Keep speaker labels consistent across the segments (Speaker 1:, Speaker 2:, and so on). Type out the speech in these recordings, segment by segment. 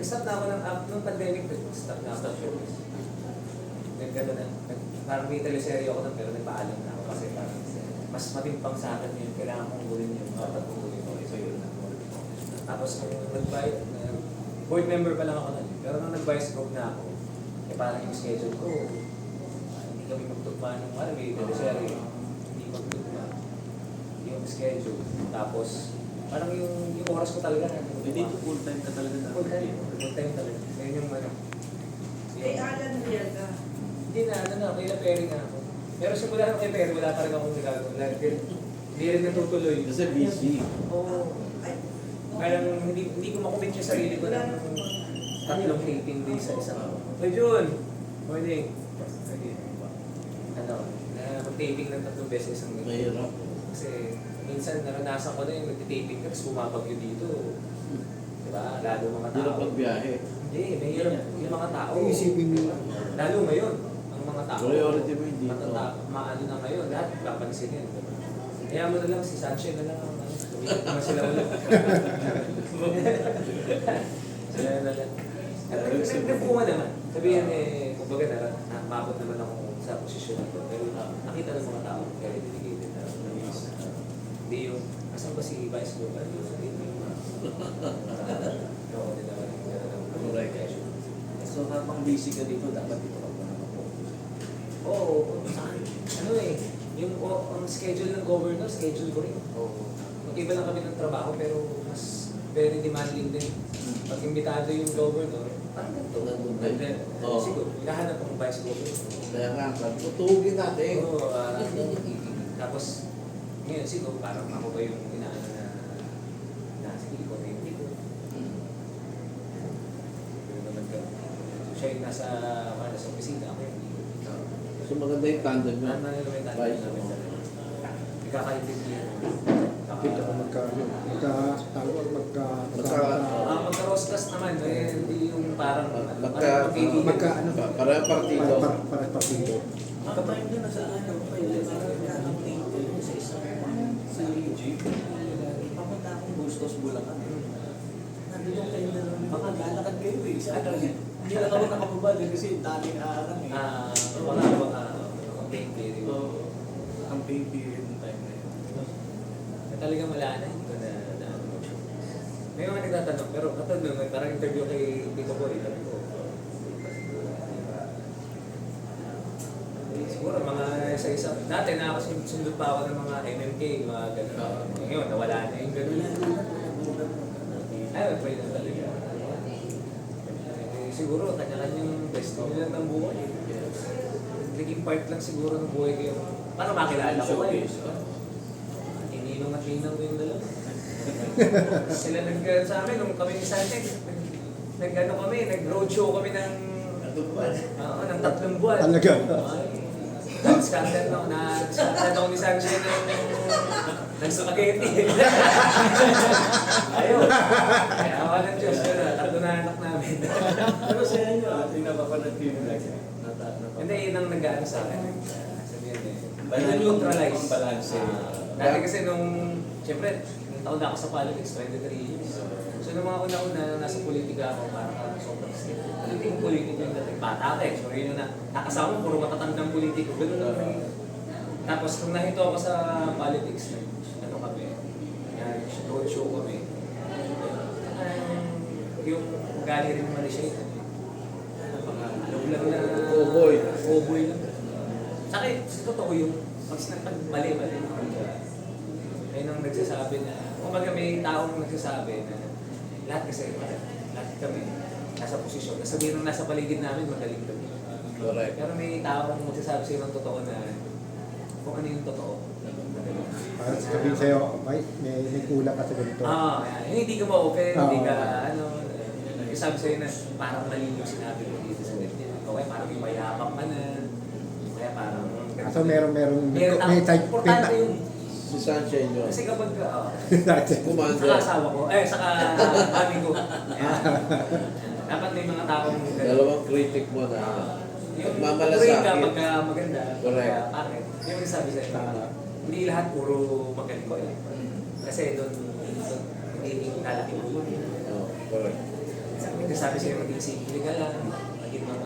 Speaker 1: Nag-stop na ako nung pandemic, nag-stop na ako. Nagkano na, parang may teleserye ako na pero nagpaalam na ako kasi parang mas matimpang sa akin yun, kailangan kong gulin yung tatagulin ko. So yun na. Tapos nung board member pa lang ako na, pero nung nag-vice group na ako, eh parang yung schedule ko, hindi kami magtugma ng may teleserye, hindi magtugma yung schedule. Tapos, parang yung oras ko talaga.
Speaker 2: Dito full time ka talaga na.
Speaker 1: Full time talaga. Ngayon yung ano.
Speaker 3: Kay Alan real ka.
Speaker 1: Hindi na, kay La Perry na ako. Pero simula ng kay Perry, wala talaga akong nagagawa. Hindi rin natutuloy.
Speaker 2: Kasi busy.
Speaker 1: Oo. Parang hindi ko makumit yung sarili ko ng tatlong taping days sa isang. So Jun, morning. Ano, mag-taping ng 3 beses ang
Speaker 2: Mahirap.
Speaker 1: kasi minsan naranasan ko na yung nag-taping ka, tapos bumabagyo dito. Diba? Lalo mga tao.
Speaker 2: Hirap pagbiyahe.
Speaker 1: Hindi, may hirap yung mga tao.
Speaker 4: Iisipin nila.
Speaker 1: Lalo ngayon, ang mga tao.
Speaker 2: Priority mo hindi ito.
Speaker 1: Maano na ngayon, lahat papansin yan. Diba? Kaya mo na lang, si Sanchez na lang. Naman sila ulit. Sila na lang. Nagpunga naman. Sabihin kumbaga mabot naman ako sa posisyon na ito. Pero nakita ng mga tao, very dedicated na. Hindi yung, asan ba si Vice Global?
Speaker 2: Correct. So habang busy ka dito, dapat ito ka pa naman-focus.
Speaker 1: Oo, ano ang schedule ng governor, schedule ko rin. Mag-iba lang kami ng trabaho pero mas very demanding din. Pag imbitado yung governor, parang ganito. Siguro, hinahanap ang vice governor.
Speaker 2: Kaya nga, tutugin natin.
Speaker 1: Oo, tapos, ngayon siguro parang ako ba yung inaano na sige ko, hindi ko. Pero naman ka. Siya yung nasa opisina, ako yung hindi ko.
Speaker 2: So maganda yung tandem nyo.
Speaker 1: Ano naman yung tandem namin talaga. Ikakaintindihan.
Speaker 4: Kita ko
Speaker 1: Magka-rostas naman, hindi yung parang
Speaker 2: para partido.
Speaker 4: Para partido.
Speaker 2: Makapayag na nasa ano, sa isang sa jeep. Papunta akong Bustos, Bulacan. Nandito kayo na lang. Baka lalakad kayo eh. Hindi na ako nakababa kasi daming arang eh.
Speaker 1: Campaign period.
Speaker 2: Campaign period ng time na yun.
Speaker 1: Talagang wala na, hindi ko na may mga nagtatanong, pero katulad naman, parang interview kay Tito Boy, sabi ko, siguro mga isa-isa. Dati nakakasundot pa ako ng mga MMK, mga gano'n. Ngayon, nawala na yung gano'n. Ayun, pwede na talaga. Siguro, kanya-kanyang destiny lang ng buhay. Naging part lang siguro ng buhay ko yung, para makilala ko kayo. Ininong at ninang ko yung dalawa. Sila sa amin, nung kami ni Sanchez, nag-roadshow kami ng 3 buwan.
Speaker 4: Talaga.
Speaker 1: Nag-scandal ako ni Sanchez ng spaghetti. Ayun. Kaya awa ng Diyos, 3 na anak namin.
Speaker 2: Pero sa inyo, yung napapanood ko yung vlog.
Speaker 1: Hindi, yun ang nag-ano sa akin. Sabihin
Speaker 2: Neutralize.
Speaker 1: Ang balance. Dati kasi siyempre, taon na ako sa politics, 23 years. So nung mga una-una, nasa politika ako, parang sobrang stiff. Hindi yung politiko yung dating bata ka so yun na nakasama, puro matatandang politiko. Ganun lang. Tapos nung nahito ako sa politics, ano kami, roadshow kami. Yung ugali rin naman siya, alog lang na cowboy lang. Sa akin, totoo yung pag mali-mali. Ayun ang nagsasabi na, kumbaga may taong nagsasabi na lahat kami nasa posisyon. Sabihin nung nasa paligid namin, magaling kami.
Speaker 2: Correct.
Speaker 1: Pero may taong magsasabi sa'yo ng totoo na kung ano yung totoo.
Speaker 4: Para sabihin sa'yo, may kulang ka sa ganito.
Speaker 1: Hindi ka ma-open, hindi ka, sabi sa'yo na parang mali yung sinabi mo dito sa ganyan. Okay, parang yung mayabang ka na. Kaya parang...
Speaker 4: So merong
Speaker 1: importante yung...
Speaker 2: Si Sanchez yun.
Speaker 1: Kasi kapag
Speaker 2: Commander.
Speaker 1: saka asawa ko, saka mami ko. Dapat may mga taong...
Speaker 2: Dalawang critic mo na
Speaker 1: Pagmamalasakit. Pagka pagka maganda,
Speaker 2: correct.
Speaker 1: Pangit. Yung sabi sa'yo, hindi lahat puro magaling ko. Kasi doon nagiging lalaki mo.
Speaker 2: Correct.
Speaker 1: Sabi sabi sa'yo maging simple ka lang, maging mga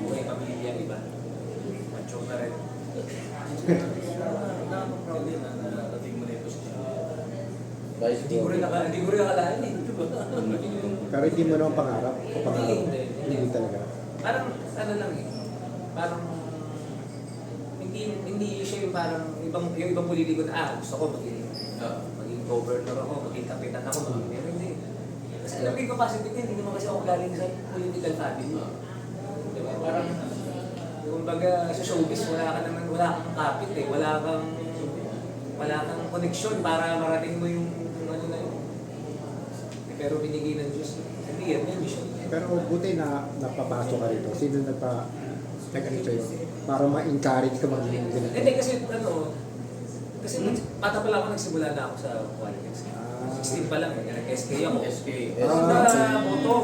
Speaker 1: buhay pamilya, iba. Macho na rin.
Speaker 2: Nakaka-proud din na narating mo na ito sa
Speaker 1: Hindi ko rin akalain eh.
Speaker 4: Pero hindi mo naman pangarap o pangarap? Hindi talaga.
Speaker 1: Parang ano lang eh. Parang hindi siya yung parang yung ibang politiko na gusto ko maging governor ako, maging kapitan ako, maging mayor. Hindi. Kasi alam ko yung capacity ko, hindi naman kasi ako galing sa political family. Diba? Parang kumbaga sa showbiz wala kang kapit eh, wala kang connection para marating mo yung ano na yun. Pero binigay ng Diyos. Hindi yan, may mission.
Speaker 4: Pero buti na napapasok ka rito. Sino nag-ano sa'yo? Para ma-encourage ka maging ganito.
Speaker 1: Hindi kasi bata pa lang ako nagsimula na ako sa politics. 16 pa lang eh, nag-SK ako.
Speaker 2: SK.
Speaker 1: Boto.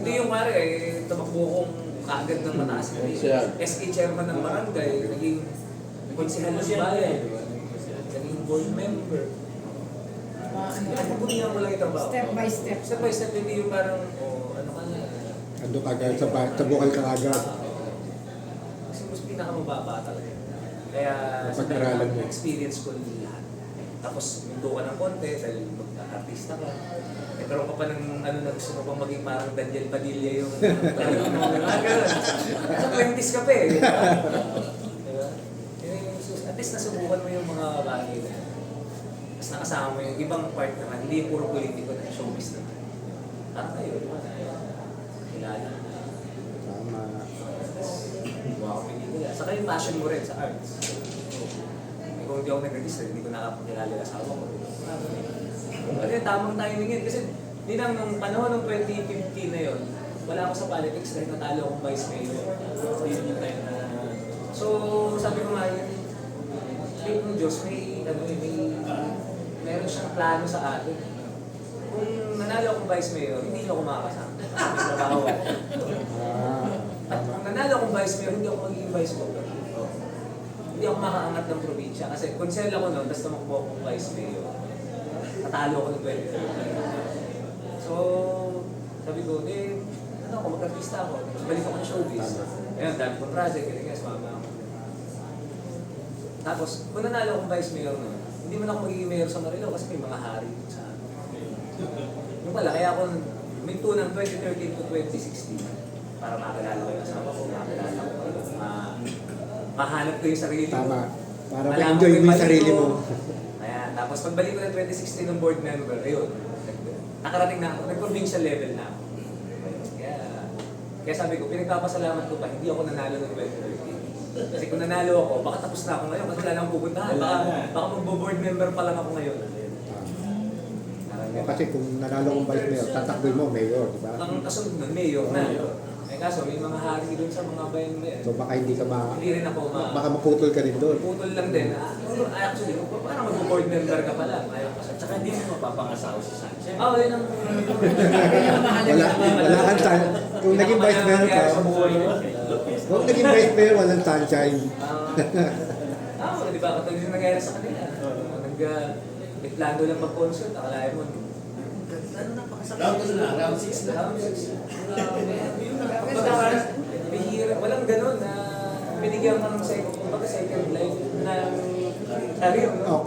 Speaker 1: Hindi yung pare eh, tumakbo kong kaagad ng mataas. SK chairman ng barangay, naging konsehal ng bayan, naging board member. Pagpupunihan mo lang yung trabaho.
Speaker 3: Step by step.
Speaker 1: Step by step, hindi yung parang, ano ka na.
Speaker 4: Ando ka agad sa bukal ka agad.
Speaker 1: Kasi mas pinakamababa talaga. Kaya
Speaker 4: Pag-aralan mo.
Speaker 1: experience ko lahat. Tapos mundo ka ng konti dahil mag-artista ka. Nagkaroon ka pa ng ano na gusto mo pang maging parang Daniel Padilla yung gano'n. Sa 20s ka pa eh. Diba? At least nasubukan mo yung mga bagay na yun. Tapos nakasama mo yung ibang part naman, hindi yung puro politiko na showbiz naman. Parang kayo, kilala.
Speaker 4: Tama.
Speaker 1: Wow, pelikula. Saka yung passion mo rin sa arts. Kung hindi ako nag-register, hindi ko nakapagkilala yung asawa ko. Kasi tamang timing yun. Kasi di lang nung panahon ng 2015 na yun, wala ako sa politics dahil natalo akong vice mayor. Yun yung time na... So, sabi ko nga yun, faith ng Diyos, meron siyang plano sa atin. Kung nanalo akong vice mayor, hindi niyo ako makakasama. May trabaho ako. At kung nanalo akong vice mayor, hindi ako magiging vice governor. Hindi ako makaangat ng probinsya. Kasi konsel ako noon, tapos tumakbo akong vice mayor. Natalo ako ng 20. So, sabi ko, ano ako, mag-artista ako. Balik ako ng showbiz. Ayun, dami kong project, ganyan, sumama ako. Tapos, kung nanalo akong vice mayor noon, hindi man ako magiging mayor sa Marilao kasi may mga hari sa akin. Yung pala, kaya ako may tunang 2013 to 2016 para makakilala ko yung asawa ko, makakilala ko mahanap ko yung sarili ko.
Speaker 4: Tama. Para
Speaker 1: Malaman
Speaker 4: ma-enjoy
Speaker 1: ko
Speaker 4: mo yung
Speaker 1: mali
Speaker 4: sarili
Speaker 1: ko.
Speaker 4: mo.
Speaker 1: Ayan. Tapos pagbalik ko ng 2016 ng board member, ayun. Nakarating na ako, nag-provincial level na ako. Kaya sabi ko, pinagpapasalamat ko pa, hindi ako nanalo ng 2013. Kasi kung nanalo ako, baka tapos na ako ngayon kasi wala na akong pupuntahan. Baka magbo-board member pa lang ako ngayon.
Speaker 4: Kasi kung nanalo kong vice mayor, tatakboy mo, mayor, di ba?
Speaker 1: Ang kasunod nun, mayor na. Eh kaso, may mga hari doon sa mga bayan na yan.
Speaker 4: So baka hindi ka
Speaker 1: Hindi rin ako
Speaker 4: baka maputol ka rin doon.
Speaker 1: putol lang din. Actually, parang mag-board member ka pa lang. Ayaw ka
Speaker 2: Tsaka hindi mo mapapangasawa si Sanchez.
Speaker 1: yun ang...
Speaker 4: Wala kang tan. Kung naging vice mayor ka, kung naging vice mayor, walang sunshine.
Speaker 1: Di ba? Katulad yung nangyari sa kanila. May plano lang mag-consult. Akalain mo,
Speaker 2: Round 6 na.
Speaker 1: Bihira, walang ganun na binigyan ka ng second life na career. No?
Speaker 4: Oh,